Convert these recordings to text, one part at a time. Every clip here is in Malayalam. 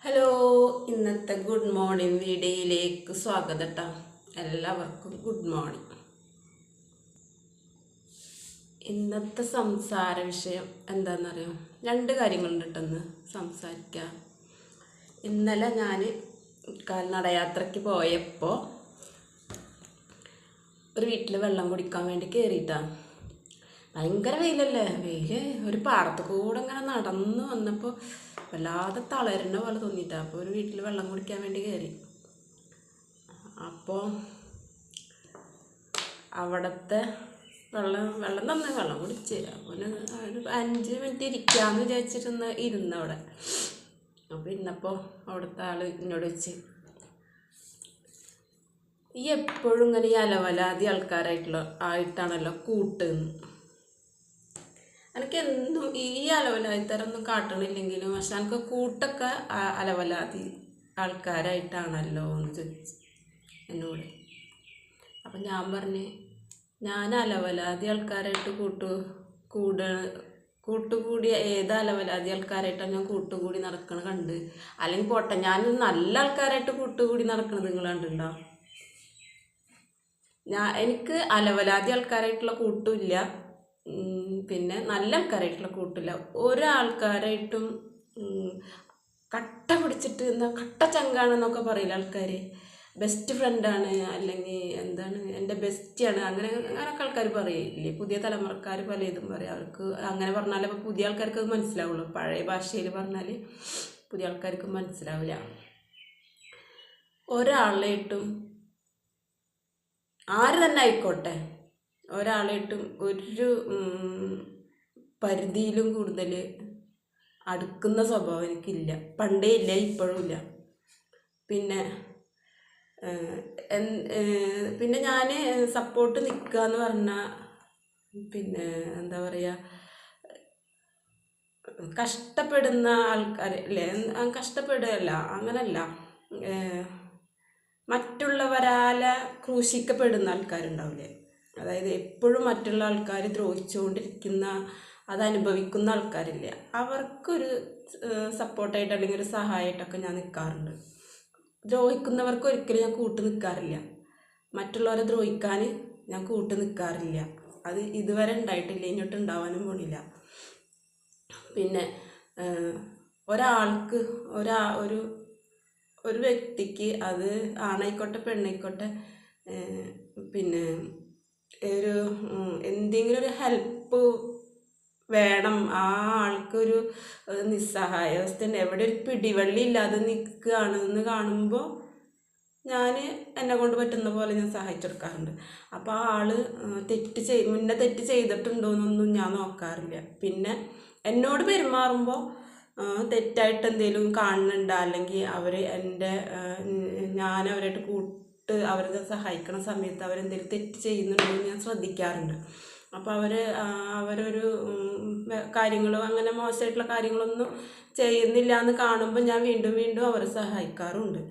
ഹലോ, ഇന്നത്തെ ഗുഡ് മോർണിംഗ് വീഡിയോയിലേക്ക് സ്വാഗതം കേട്ടോ. എല്ലാവർക്കും ഗുഡ് മോർണിംഗ്. ഇന്നത്തെ സംസാര വിഷയം എന്താണെന്നറിയാം, രണ്ട് കാര്യങ്ങളുണ്ട് കേട്ടെന്ന് സംസാരിക്കാം. ഇന്നലെ ഞാൻ കാൽനടയാത്രയ്ക്ക് പോയപ്പോൾ ഒരു വീട്ടിൽ വെള്ളം കുടിക്കാൻ വേണ്ടി കയറിയിട്ടാണ്. ഭയങ്കര വെയിലല്ലേ, വെയിൽ ഒരു പാടത്ത് കൂടെ ഇങ്ങനെ നടന്നു വന്നപ്പോൾ വല്ലാതെ തളരുന്ന പോലെ തോന്നിയിട്ടാണ്. അപ്പോൾ ഒരു വീട്ടിൽ വെള്ളം കുടിക്കാൻ വേണ്ടി കയറി. അപ്പോൾ അവിടുത്തെ വെള്ളം തന്നെ വെള്ളം കുടിച്ച് അപ്പോൾ ഒരു 5 മിനിറ്റ് ഇരിക്കാമെന്ന് വിചാരിച്ചിരുന്ന അവിടെ. അപ്പോൾ ഇന്നപ്പോൾ അവിടുത്തെ ആൾ എന്നോട് വെച്ച്, ഈ എപ്പോഴും ഇങ്ങനെ ഈ അലവലാതി ആയിട്ടാണല്ലോ കൂട്ടുന്നു. എനിക്ക് എന്നും ഈ അലവലാതിത്തരൊന്നും കാട്ടണില്ലെങ്കിലും പക്ഷെ എനിക്ക് കൂട്ടൊക്കെ അലവലാതി ആൾക്കാരായിട്ടാണല്ലോ എന്ന് ചോദിച്ചു എന്നോട്. അപ്പം ഞാൻ പറഞ്ഞ്, ഞാൻ അലവലാതി ആൾക്കാരായിട്ട് കൂട്ടുകൂടിയ ഏത് അലവലാതി ആൾക്കാരായിട്ടാണ് ഞാൻ കൂട്ടുകൂടി നടക്കണത് കണ്ട്, അല്ലെങ്കിൽ പോട്ടെ ഞാൻ നല്ല ആൾക്കാരായിട്ട് കൂട്ടുകൂടി നടക്കണത് നിങ്ങൾ കണ്ടുണ്ടോ? എനിക്ക് അലവലാതി ആൾക്കാരായിട്ടുള്ള കൂട്ടുമില്ല, പിന്നെ നല്ല ആൾക്കാരായിട്ടുള്ള കൂട്ടില്ല. ഒരാൾക്കാരായിട്ടും കട്ട പിടിച്ചിട്ട് കട്ട ചങ്കാണെന്നൊക്കെ പറയില്ല ആൾക്കാർ, ബെസ്റ്റ് ഫ്രണ്ടാണ് അല്ലെങ്കിൽ എന്താണ് എൻ്റെ ബെസ്റ്റിയാണ്, അങ്ങനെയൊക്കെ ആൾക്കാർ പറയില്ലേ. പുതിയ തലമുറക്കാർ പലതും പറയും. അവർക്ക് അങ്ങനെ പറഞ്ഞാൽ അപ്പോൾ പുതിയ ആൾക്കാർക്ക് അത് മനസ്സിലാവുള്ളൂ. പഴയ ഭാഷയിൽ പറഞ്ഞാൽ പുതിയ ആൾക്കാർക്ക് മനസ്സിലാവില്ല. ഒരാളായിട്ടും ആര് തന്നെ ആയിക്കോട്ടെ, ഒരാളായിട്ടും ഒരു പരിധിയിലും കൂടുതൽ അടുക്കുന്ന സ്വഭാവം എനിക്കില്ല. പണ്ടേ ഇല്ല, ഇപ്പോഴും ഇല്ല. പിന്നെ ഞാൻ സപ്പോർട്ട് നിൽക്കുക എന്ന് പറഞ്ഞാൽ പിന്നെ എന്താ പറയുക, കഷ്ടപ്പെടുന്ന ആൾക്കാർ അല്ലേ, കഷ്ടപ്പെടുകയല്ല, അങ്ങനല്ല, മറ്റുള്ളവരാൽ ക്രൂശിക്കപ്പെടുന്ന ആൾക്കാരുണ്ടാവില്ലേ, അതായത് എപ്പോഴും മറ്റുള്ള ആൾക്കാർ ദ്രോഹിച്ചുകൊണ്ടിരിക്കുന്ന, അതനുഭവിക്കുന്ന ആൾക്കാരില്ല, അവർക്കൊരു സപ്പോർട്ടായിട്ട് അല്ലെങ്കിൽ ഒരു സഹായമായിട്ടൊക്കെ ഞാൻ നിൽക്കാറുണ്ട്. ദ്രോഹിക്കുന്നവർക്ക് ഒരിക്കലും ഞാൻ കൂട്ട് നിൽക്കാറില്ല. മറ്റുള്ളവരെ ദ്രോഹിക്കാൻ ഞാൻ കൂട്ട് നിൽക്കാറില്ല. അത് ഇതുവരെ ഉണ്ടായിട്ടില്ല, ഇങ്ങോട്ട് ഉണ്ടാവാനും പോണില്ല. പിന്നെ ഒരാൾക്ക് ഒരു വ്യക്തിക്ക്, അത് ആണായിക്കോട്ടെ പെണ്ണായിക്കോട്ടെ, പിന്നെ ഒരു എന്തെങ്കിലും ഒരു ഹെൽപ്പ് വേണം, ആ ആൾക്കൊരു നിസ്സഹായാവസ്ഥ, എവിടെ ഒരു പിടിവള്ളി ഇല്ലാതെ നിൽക്കുകയാണെന്ന് കാണുമ്പോൾ ഞാൻ എന്നെ കൊണ്ട് പറ്റുന്ന പോലെ ഞാൻ സഹായിച്ചെടുക്കാറുണ്ട്. അപ്പോൾ ആ ആൾ മുന്നേ തെറ്റ് ചെയ്തിട്ടുണ്ടോയെന്നൊന്നും ഞാൻ നോക്കാറില്ല. പിന്നെ എന്നോട് പെരുമാറുമ്പോൾ തെറ്റായിട്ട് എന്തെങ്കിലും കാണുന്നുണ്ടോ, അല്ലെങ്കിൽ ഞാൻ അവരായിട്ട് അവരെ സഹായിക്കണ സമയത്ത് അവരെന്തെങ്കിലും തെറ്റ് ചെയ്യുന്നുണ്ടോ എന്ന് ഞാൻ ശ്രദ്ധിക്കാറുണ്ട്. അപ്പോൾ അവരൊരു കാര്യങ്ങളോ അങ്ങനെ മോശമായിട്ടുള്ള കാര്യങ്ങളൊന്നും ചെയ്യുന്നില്ല എന്ന് കാണുമ്പോൾ ഞാൻ വീണ്ടും വീണ്ടും അവരെ സഹായിക്കാറുണ്ട്.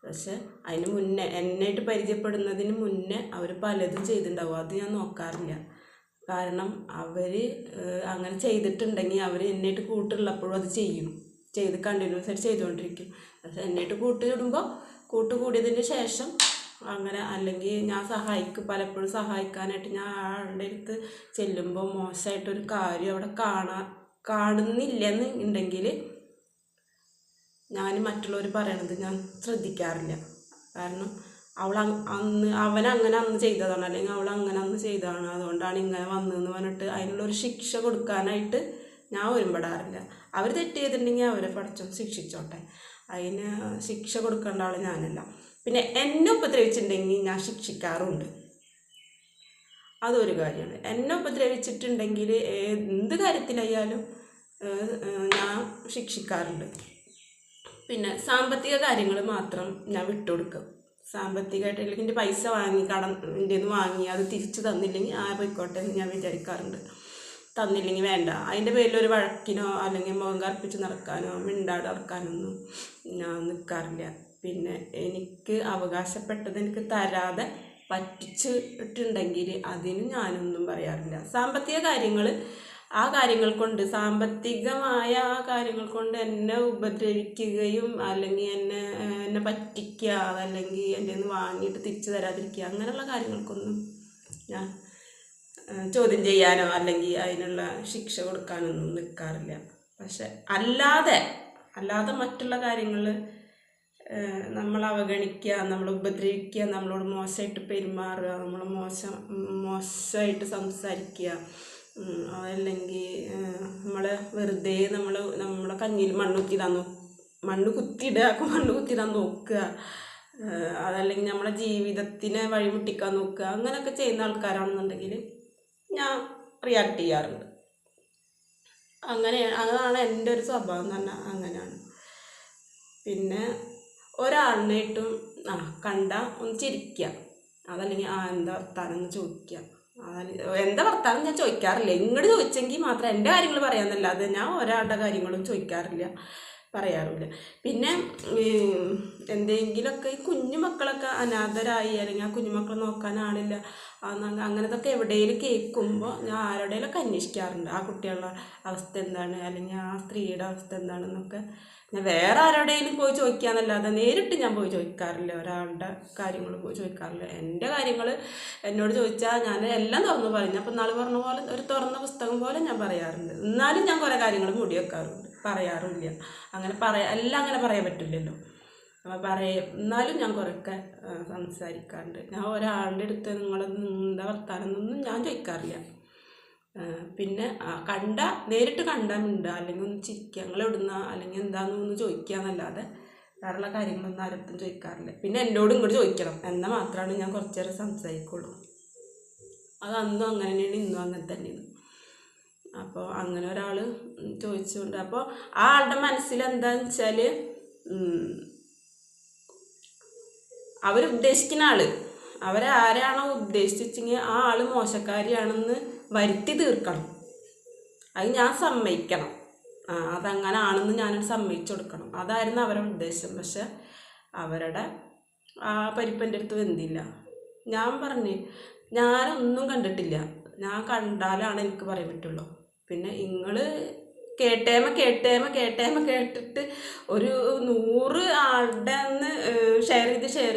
പക്ഷെ അതിന് മുന്നേ, എന്നായിട്ട് പരിചയപ്പെടുന്നതിന് മുന്നേ അവർ പലതും ചെയ്തിട്ടുണ്ടാവും, അത് ഞാൻ നോക്കാറില്ല. കാരണം അവർ അങ്ങനെ ചെയ്തിട്ടുണ്ടെങ്കിൽ അവർ എന്നായിട്ട് കൂട്ടുള്ളപ്പോഴും അത് ചെയ്ത് കണ്ടിന്യൂസ് ആയിട്ട് ചെയ്തുകൊണ്ടിരിക്കും. പക്ഷെ എന്നായിട്ട് കൂട്ടുകൂടിയതിന് ശേഷം അങ്ങനെ, അല്ലെങ്കിൽ ഞാൻ പലപ്പോഴും സഹായിക്കാനായിട്ട് ഞാൻ ആളുടെ അടുത്ത് ചെല്ലുമ്പോൾ മോശമായിട്ടൊരു കാര്യം അവിടെ കാണുന്നില്ലെന്ന് ഉണ്ടെങ്കിൽ ഞാൻ മറ്റുള്ളവർ പറയണത് ഞാൻ ശ്രദ്ധിക്കാറില്ല. കാരണം അവനങ്ങനെ അന്ന് ചെയ്തതാണ്, അല്ലെങ്കിൽ അവളങ്ങനെ അന്ന് ചെയ്തതാണ്, അതുകൊണ്ടാണ് ഇങ്ങനെ വന്നതെന്ന് പറഞ്ഞിട്ട് അതിനുള്ളൊരു ശിക്ഷ കൊടുക്കാനായിട്ട് ഞാൻ ഒരുമ്പെടാറില്ല. അവർ തെറ്റ് ചെയ്തിട്ടുണ്ടെങ്കിൽ അവരെ പഠിച്ചോ ശിക്ഷിച്ചോട്ടെ, അതിന് ശിക്ഷ കൊടുക്കേണ്ട ആൾ ഞാനല്ല. പിന്നെ എന്നെ ഉപദ്രവിച്ചിട്ടുണ്ടെങ്കിൽ ഞാൻ ശിക്ഷിക്കാറുണ്ട്, അതൊരു കാര്യമാണ്. എന്നെ ഉപദ്രവിച്ചിട്ടുണ്ടെങ്കിൽ എന്ത് കാര്യത്തിലായാലും ഞാൻ ശിക്ഷിക്കാറുണ്ട്. പിന്നെ സാമ്പത്തിക കാര്യങ്ങൾ മാത്രം ഞാൻ വിട്ടുകൊടുക്കും. സാമ്പത്തികമായിട്ട് അല്ലെങ്കിൽ എൻ്റെ പൈസ എൻ്റെ വാങ്ങി അത് തിരിച്ചു തന്നില്ലെങ്കിൽ പോയിക്കോട്ടെ എന്ന് ഞാൻ വിചാരിക്കാറുണ്ട്. തന്നില്ലെങ്കിൽ വേണ്ട, അതിൻ്റെ പേരിലൊരു വഴക്കിനോ അല്ലെങ്കിൽ മുഖം കറുപ്പിച്ച് നടക്കാനോ മിണ്ടാട് നടക്കാനൊന്നും ഞാൻ നിൽക്കാറില്ല. പിന്നെ എനിക്ക് അവകാശപ്പെട്ടത് എനിക്ക് തരാതെ പറ്റിച്ചിട്ടുണ്ടെങ്കിൽ അതിന് ഞാനൊന്നും പറയാറില്ല. സാമ്പത്തിക കാര്യങ്ങൾ ആ കാര്യങ്ങൾ കൊണ്ട്, സാമ്പത്തികമായ ആ കാര്യങ്ങൾ കൊണ്ട് എന്നെ ഉപദ്രവിക്കുകയും അല്ലെങ്കിൽ എന്നെ പറ്റിക്കുക, അതല്ലെങ്കിൽ എൻ്റെ നിന്ന് വാങ്ങിയിട്ട് തിരിച്ചു തരാതിരിക്കുക, അങ്ങനെയുള്ള കാര്യങ്ങൾക്കൊന്നും ഞാൻ ചോദ്യം ചെയ്യാനോ അല്ലെങ്കിൽ അതിനുള്ള ശിക്ഷ കൊടുക്കാനൊന്നും നിൽക്കാറില്ല. പക്ഷെ അല്ലാതെ മറ്റുള്ള കാര്യങ്ങൾ നമ്മൾ അവഗണിക്കുക, നമ്മൾ ഉപദ്രവിക്കുക, നമ്മളോട് മോശമായിട്ട് പെരുമാറുക, മോശമായിട്ട് സംസാരിക്കുക, അതല്ലെങ്കിൽ നമ്മളെ വെറുതെ നമ്മളെ കഞ്ഞിയിൽ മണ്ണ് കുത്തിയിടാൻ നോക്കുക, അതല്ലെങ്കിൽ നമ്മളെ ജീവിതത്തിനെ വഴിമുട്ടിക്കാൻ നോക്കുക, അങ്ങനെയൊക്കെ ചെയ്യുന്ന ആൾക്കാരാണെന്നുണ്ടെങ്കിൽ ഞാൻ റിയാക്ട് ചെയ്യാറുണ്ട്. അതാണ് എൻ്റെ ഒരു സ്വഭാവം എന്ന് പറഞ്ഞാൽ അങ്ങനെയാണ്. പിന്നെ ഒരാളിനായിട്ടും കണ്ട ഒന്ന് ചിരിക്കുക, അതല്ലെങ്കിൽ എന്താ വർത്താനം എന്ന് ചോദിക്കുക. എന്താ വർത്താനം ഞാൻ ചോദിക്കാറില്ല. ഇങ്ങോട്ട് ചോദിച്ചെങ്കിൽ മാത്രം എൻ്റെ കാര്യങ്ങൾ പറയാമെന്നല്ലാതെ ഞാൻ ഒരാളുടെ കാര്യങ്ങളും ചോദിക്കാറില്ല, പറയാറില്ല. പിന്നെ എന്തെങ്കിലുമൊക്കെ ഈ കുഞ്ഞു മക്കളൊക്കെ അനാഥരായി അല്ലെങ്കിൽ ആ കുഞ്ഞുമക്കളെ നോക്കാൻ ആളില്ല, അങ്ങനത്തൊക്കെ എവിടെയെങ്കിലും കേൾക്കുമ്പോൾ ഞാൻ ആരുടെയിലൊക്കെ അന്വേഷിക്കാറുണ്ട്. ആ കുട്ടികളുടെ അവസ്ഥ എന്താണ്, അല്ലെങ്കിൽ ആ സ്ത്രീയുടെ അവസ്ഥ എന്താണെന്നൊക്കെ ഞാൻ വേറെ ആരുടെയും പോയി ചോദിക്കാന്നല്ലാതെ നേരിട്ട് ഞാൻ പോയി ചോദിക്കാറില്ല. ഒരാളുടെ കാര്യങ്ങൾ പോയി ചോദിക്കാറില്ല. എൻ്റെ കാര്യങ്ങൾ എന്നോട് ചോദിച്ചാൽ ഞാൻ എല്ലാം തുറന്നു പറയും. അപ്പം നാളെ പറഞ്ഞ പോലെ ഒരു തുറന്ന പുസ്തകം പോലെ ഞാൻ പറയാറുണ്ട്. എന്നാലും ഞാൻ കുറേ കാര്യങ്ങൾ മൂടി വെക്കാറുണ്ട്, പറയാറില്ല. എല്ലാം അങ്ങനെ പറയാൻ പറ്റില്ലല്ലോ. എന്നാലും ഞാൻ കുറേയൊക്കെ സംസാരിക്കാറുണ്ട്. ഞാൻ ഒരാളുടെ അടുത്ത് എന്താ വർത്താനം എന്നൊന്നും ഞാൻ ചോദിക്കാറില്ല. പിന്നെ നേരിട്ട് കണ്ടാൽ മിണ്ടുക, അല്ലെങ്കിൽ ഒന്ന് ചിരിക്കുക, ഞങ്ങളെവിടുന്ന അല്ലെങ്കിൽ എന്താണെന്നൊന്ന് ചോദിക്കുക എന്നല്ലാതെ വേറെയുള്ള കാര്യങ്ങളൊന്നും ആരടുത്തും ചോദിക്കാറില്ല. പിന്നെ എന്നോട് ഇങ്ങോട്ട് ചോദിക്കണം എന്നാൽ മാത്രമാണ് ഞാൻ കുറച്ച് നേരം സംസാരിക്കുള്ളൂ. അത് അന്നും അങ്ങനെ തന്നെയാണ്, ഇന്നും അങ്ങനെ തന്നെയാണ്. അപ്പോൾ അങ്ങനെ ഒരാൾ ചോദിച്ചുകൊണ്ട്, അപ്പോൾ ആ ആളുടെ മനസ്സിൽ എന്താണെന്ന് വെച്ചാൽ അവരുദ്ദേശിക്കുന്ന ആൾ, അവരാരാണോ ഉദ്ദേശിച്ചെങ്കിൽ ആ ആൾ മോശക്കാരിയാണെന്ന് വരുത്തി തീർക്കണം. അത് ഞാൻ സമ്മതിക്കണം, അതങ്ങനെ ആണെന്ന് ഞാനത് സമ്മതിച്ചു കൊടുക്കണം. അതായിരുന്നു അവരുടെ ഉദ്ദേശം. പക്ഷെ അവരുടെ ആ പരിപ്പൻ്റെ അടുത്ത് വെന്തില്ല. ഞാൻ പറഞ്ഞു, ഞാനൊന്നും കണ്ടിട്ടില്ല, ഞാൻ കണ്ടാലാണ് എനിക്ക് പറയാൻ പറ്റുള്ളൂ. പിന്നെ നിങ്ങൾ കേട്ടിട്ട് ഒരു 100 ആളുടെ ഷെയർ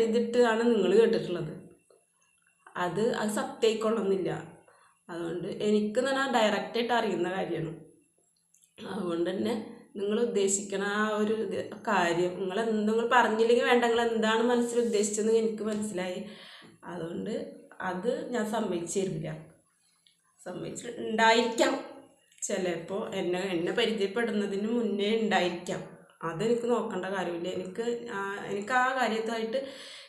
ചെയ്തിട്ടാണ് നിങ്ങൾ കേട്ടിട്ടുള്ളത്. അത് സത്യമായിക്കൊള്ളുന്നില്ല. അതുകൊണ്ട് എനിക്ക് തന്നെ ഡയറക്റ്റായിട്ട് അറിയുന്ന കാര്യമാണ്. അതുകൊണ്ട് തന്നെ നിങ്ങൾ ഉദ്ദേശിക്കണ ആ ഒരു കാര്യം നിങ്ങൾ പറഞ്ഞില്ലെങ്കിൽ വേണ്ട, നിങ്ങൾ എന്താണ് മനസ്സിൽ ഉദ്ദേശിച്ചതെന്ന് എനിക്ക് മനസ്സിലായി. അതുകൊണ്ട് അത് ഞാൻ സമ്മതിച്ചിട്ടുണ്ടായിരിക്കാം. ചിലപ്പോൾ എന്നെ പരിചയപ്പെടുന്നതിന് മുന്നേ ഉണ്ടായിരിക്കാം. അതെനിക്ക് നോക്കേണ്ട കാര്യമില്ല. എനിക്ക് ആ കാര്യത്തായിട്ട്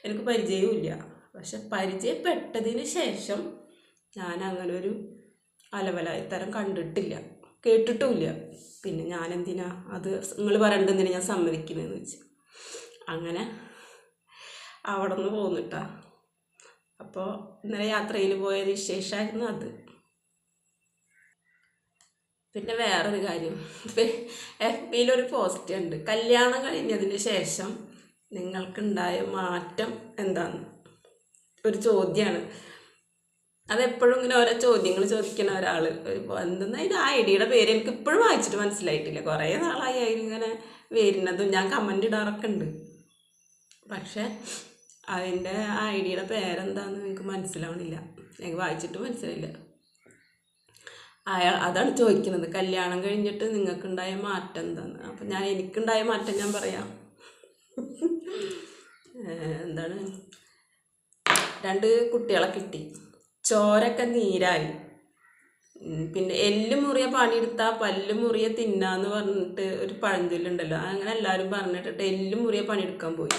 എനിക്ക് പരിചയവുമില്ല. പക്ഷെ പരിചയപ്പെട്ടതിന് ശേഷം ഞാൻ അങ്ങനെ ഒരു അലവലായിത്തരം കണ്ടിട്ടില്ല, കേട്ടിട്ടുമില്ല. പിന്നെ ഞാനെന്തിനാ അത് നിങ്ങൾ പറയണ്ടെന്തിനാ ഞാൻ സമ്മതിക്കുന്നതെന്ന് വെച്ച് അങ്ങനെ അവിടെ നിന്ന് പോന്നിട്ടാ. അപ്പോൾ ഇന്നലെ യാത്രയിൽ പോയ വിശേഷമായിരുന്നു അത്. പിന്നെ വേറൊരു കാര്യം, FBയിലൊരു പോസ്റ്റ് ഉണ്ട്, കല്യാണം കഴിഞ്ഞതിന് ശേഷം നിങ്ങൾക്കുണ്ടായ മാറ്റം എന്താന്ന് ഒരു ചോദ്യമാണ്. അതെപ്പോഴും ഇങ്ങനെ ഓരോ ചോദ്യങ്ങൾ ചോദിക്കുന്ന ഒരാൾ, എന്തെന്നാ ഇത് ആ ഐഡിയയുടെ പേര് എനിക്ക് ഇപ്പോഴും വായിച്ചിട്ട് മനസ്സിലായിട്ടില്ല. കുറേ നാളായി അതിലിങ്ങനെ വരുന്നതും ഞാൻ കമൻ്റ് ഇടാറൊക്കെ ഉണ്ട്. പക്ഷെ അതിൻ്റെ ആ ഐഡിയയുടെ പേരെന്താണെന്ന് എനിക്ക് മനസ്സിലാവണില്ല, എനിക്ക് വായിച്ചിട്ട് മനസ്സിലായില്ല. അതാണ് ചോദിക്കുന്നത്, കല്യാണം കഴിഞ്ഞിട്ട് നിങ്ങൾക്കുണ്ടായ മാറ്റം എന്താന്ന്. അപ്പം എനിക്കുണ്ടായ മാറ്റം ഞാൻ പറയാം. എന്താണ്, 2 കുട്ടികളെ കിട്ടി, ചോരൊക്കെ നീരായി. പിന്നെ എല്ല് മുറിയ പണിയെടുത്താൽ പല്ല് മുറിയ തിന്നാന്ന് പറഞ്ഞിട്ട് ഒരു പഴഞ്ചൊല്ലുണ്ടല്ലോ, അങ്ങനെ എല്ലാവരും പറഞ്ഞിട്ടിട്ട് എല്ല് മുറിയ പണിയെടുക്കാൻ പോയി.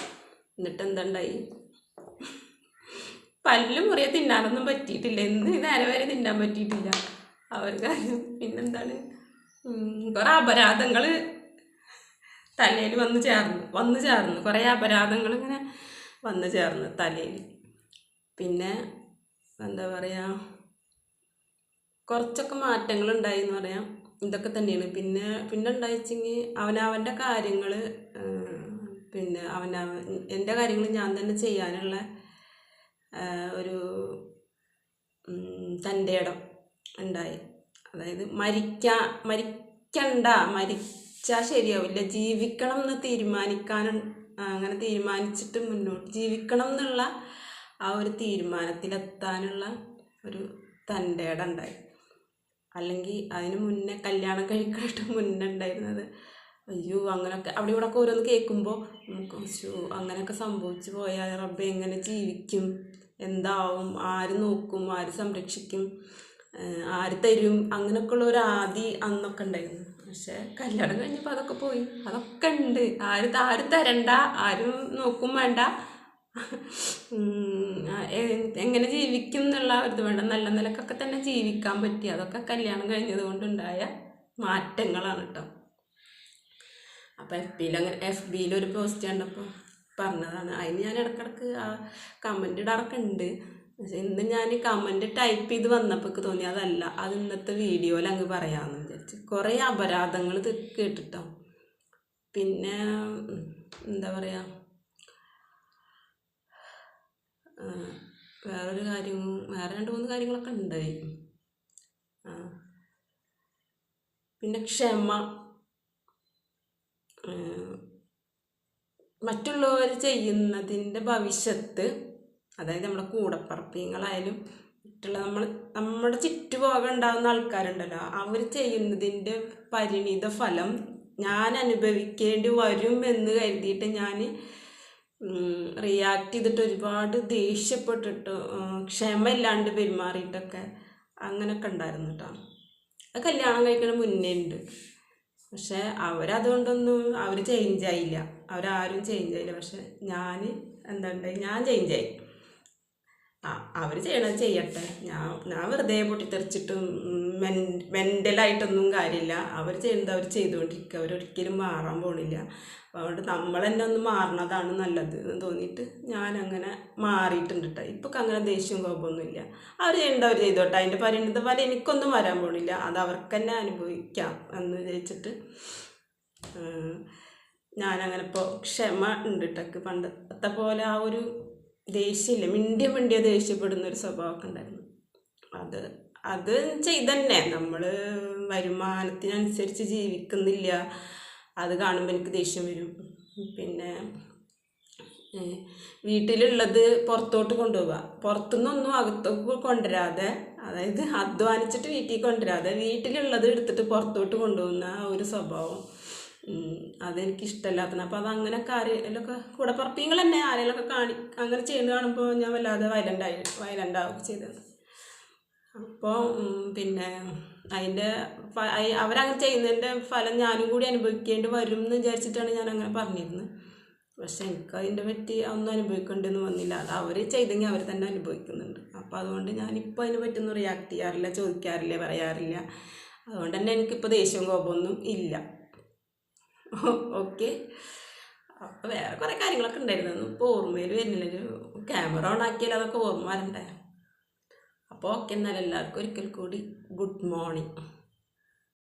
എന്നിട്ട് എന്തുണ്ടായി, പല്ല് മുറിയ തിന്നാനൊന്നും പറ്റിയിട്ടില്ല, നേരം വരെ തിന്നാൻ പറ്റിയിട്ടില്ല അവർ കാര്യം. പിന്നെന്താണ്, കുറേ അപരാധങ്ങൾ തലയിൽ വന്നു ചേർന്ന് കുറേ അപരാധങ്ങൾ ഇങ്ങനെ വന്നു ചേർന്ന് തലയിൽ. പിന്നെ എന്താ പറയുക, കുറച്ചൊക്കെ മാറ്റങ്ങൾ ഉണ്ടായി എന്ന് പറയാം. ഇതൊക്കെ തന്നെയാണ്. പിന്നെ ഉണ്ടായിച്ചെങ്കിൽ അവനവൻ്റെ കാര്യങ്ങൾ, പിന്നെ എൻ്റെ കാര്യങ്ങൾ ഞാൻ തന്നെ ചെയ്യാനുള്ള ഒരു തൻ്റെ ഇടം ഉണ്ടായി. അതായത് മരിച്ചാൽ ശരിയാവില്ല, ജീവിക്കണം എന്ന് അങ്ങനെ തീരുമാനിച്ചിട്ട് മുന്നോട്ട് ജീവിക്കണം എന്നുള്ള ആ ഒരു തീരുമാനത്തിലെത്താനുള്ള ഒരു തൻ്റെ ഇടമുണ്ടായി. അല്ലെങ്കിൽ അതിന് മുന്നേ കല്യാണം കഴിക്കാനായിട്ട് മുന്നേ ഉണ്ടായിരുന്നത് അയ്യോ അങ്ങനെയൊക്കെ അവിടെ ഇവിടെ ഒക്കെ ഓരോന്ന് കേൾക്കുമ്പോൾ നമുക്ക് അങ്ങനെയൊക്കെ സംഭവിച്ചു പോയാൽ റബ്ബെ എങ്ങനെ ജീവിക്കും, എന്താവും, ആര് നോക്കും, ആര് സംരക്ഷിക്കും, ആര് തരും, അങ്ങനെയൊക്കെയുള്ള ഒരു അന്നൊക്കെ ഉണ്ടായിരുന്നു. പക്ഷെ കല്യാണം കഴിഞ്ഞപ്പോൾ അതൊക്കെ പോയി. അതൊക്കെ ഉണ്ട്. ആരും തരണ്ട, ആരും നോക്കും വേണ്ട, എങ്ങനെ ജീവിക്കും എന്നുള്ള ഒരു വേണ്ട, നല്ല നിലക്കൊക്കെ തന്നെ ജീവിക്കാൻ പറ്റി. അതൊക്കെ കല്യാണം കഴിഞ്ഞത് കൊണ്ടുണ്ടായ മാറ്റങ്ങളാണ് കേട്ടോ. അപ്പോൾ എഫ് ബിയിലൊരു പോസ്റ്റ് കണ്ടപ്പോൾ പറഞ്ഞതാണ്. അതിന് ഞാൻ ഇടയ്ക്കിടയ്ക്ക് കമൻ്റ് ഇടാറൊക്കെ ഉണ്ട്. പക്ഷെ ഇന്ന് ഞാൻ കമൻ്റ് ടൈപ്പ് ചെയ്ത് വന്നപ്പോൾ എനിക്ക് തോന്നി അതല്ല, അത് ഇന്നത്തെ വീഡിയോയിൽ അങ്ങ് പറയാമെന്ന് വിചാരിച്ചു. കുറേ അപരാധങ്ങൾ കേട്ടിട്ടോ. പിന്നെ എന്താ പറയുക, വേറെ 2-3 കാര്യങ്ങളൊക്കെ ഉണ്ടായി. പിന്നെ ക്ഷമ, മറ്റുള്ളവർ ചെയ്യുന്നതിൻ്റെ ഭവിഷ്യത്ത്, അതായത് നമ്മുടെ കൂടപ്പറപ്പിങ്ങളായാലും നമ്മുടെ ചുറ്റുപാടും ഉണ്ടാകുന്ന ആൾക്കാരുണ്ടല്ലോ, അവർ ചെയ്യുന്നതിൻ്റെ പരിണിത ഫലം ഞാൻ അനുഭവിക്കേണ്ടി വരും എന്ന് കരുതിയിട്ട് ഞാൻ റിയാക്ട് ചെയ്തിട്ട് ഒരുപാട് ദേഷ്യപ്പെട്ടിട്ട് ക്ഷമയില്ലാണ്ട് പെരുമാറിയിട്ടൊക്കെ അങ്ങനെയൊക്കെ ഉണ്ടായിരുന്നു കേട്ടോ. അത് കല്യാണം കഴിക്കണ മുന്നേ ഉണ്ട്. പക്ഷെ അവരതുകൊണ്ടൊന്നും ചേഞ്ചായില്ല, അവരാരും ചേഞ്ചായില്ല. പക്ഷെ ഞാൻ ചേഞ്ചായി. അവർ ചെയ്യണത് ചെയ്യട്ടെ, ഞാൻ വെറുതെ പൊട്ടിത്തെറിച്ചിട്ടും മെൻ്റലായിട്ടൊന്നും കാര്യമില്ല. അവർ ചെയ്യുന്നത് അവർ ചെയ്തുകൊണ്ടിരിക്കുക, അവരൊരിക്കലും മാറാൻ പോണില്ല. അതുകൊണ്ട് നമ്മൾ തന്നെ ഒന്ന് മാറണതാണ് നല്ലത് എന്ന് തോന്നിയിട്ട് ഞാനങ്ങനെ മാറിയിട്ടുണ്ട് കേട്ടോ. ഇപ്പം അങ്ങനെ ദേഷ്യവും കോപമൊന്നുമില്ല. അവർ ചെയ്യുന്നത് അവർ ചെയ്തോട്ടെ, അതിൻ്റെ പരിണിത ഫലം എനിക്കൊന്നും വരാൻ പോണില്ല, അത് അവർക്ക് തന്നെ അനുഭവിക്കാം എന്ന് വിചാരിച്ചിട്ട് ഞാനങ്ങനെ ഇപ്പോൾ ക്ഷമ ഉണ്ട് കേട്ടോ. പണ്ടത്തെ പോലെ ആ ഒരു ദേഷ്യമില്ല, മിണ്ടിയ ദേഷ്യപ്പെടുന്നൊരു സ്വഭാവമൊക്കെ ഉണ്ടായിരുന്നു. അത് ചെയ്തന്നെ നമ്മൾ വരുമാനത്തിനനുസരിച്ച് ജീവിക്കുന്നില്ല, അത് കാണുമ്പോൾ എനിക്ക് ദേഷ്യം വരും. പിന്നെ വീട്ടിലുള്ളത് പുറത്തോട്ട് കൊണ്ടുപോവുക, പുറത്തുനിന്നൊന്നും അകത്തോട്ട് കൊണ്ടുവരാതെ, അതായത് അധ്വാനിച്ചിട്ട് വീട്ടിൽ കൊണ്ടുവരാതെ വീട്ടിലുള്ളത് എടുത്തിട്ട് പുറത്തോട്ട് കൊണ്ടുപോകുന്ന ഒരു സ്വഭാവം അതെനിക്കിഷ്ടമല്ലാത്തതാണ്. അപ്പോൾ അതങ്ങനെയൊക്കെ ആരെങ്കിലുമൊക്കെ കൂടപ്പറപ്പിങ്ങൾ തന്നെ ആരെങ്കിലുമൊക്കെ അങ്ങനെ ചെയ്യുന്നത് കാണുമ്പോൾ ഞാൻ വല്ലാതെ വയലൻ്റാവുക ചെയ്തത്. അപ്പോൾ പിന്നെ അവരങ്ങനെ ചെയ്യുന്നതിൻ്റെ ഫലം ഞാനും കൂടി അനുഭവിക്കേണ്ടി വരും എന്ന് വിചാരിച്ചിട്ടാണ് ഞാനങ്ങനെ പറഞ്ഞിരുന്നത്. പക്ഷെ എനിക്ക് അതിൻ്റെ പറ്റി ഒന്നും അനുഭവിക്കേണ്ടെന്ന് വന്നില്ല. അത് അവർ ചെയ്തെങ്കിൽ അവർ തന്നെ അനുഭവിക്കുന്നുണ്ട്. അപ്പോൾ അതുകൊണ്ട് ഞാനിപ്പോൾ അതിനെ പറ്റിയൊന്നും റിയാക്ട് ചെയ്യാറില്ല, ചോദിക്കാറില്ല, പറയാറില്ല. അതുകൊണ്ട് തന്നെ എനിക്കിപ്പോൾ ദേഷ്യവും കോപമൊന്നും ഇല്ല. ഓക്കെ. അപ്പോൾ വേറെ കുറേ കാര്യങ്ങളൊക്കെ ഉണ്ടായിരുന്നു, ഇപ്പോൾ ഓർമ്മയിൽ വരുന്നില്ല. ഒരു ക്യാമറ ഓൺ ആക്കിയാൽ അതൊക്കെ ഓർമ്മ വരണ്ടേ. അപ്പോൾ ഓക്കെ, എന്നാൽ എല്ലാവർക്കും ഒരിക്കൽ കൂടി ഗുഡ് മോർണിംഗ്.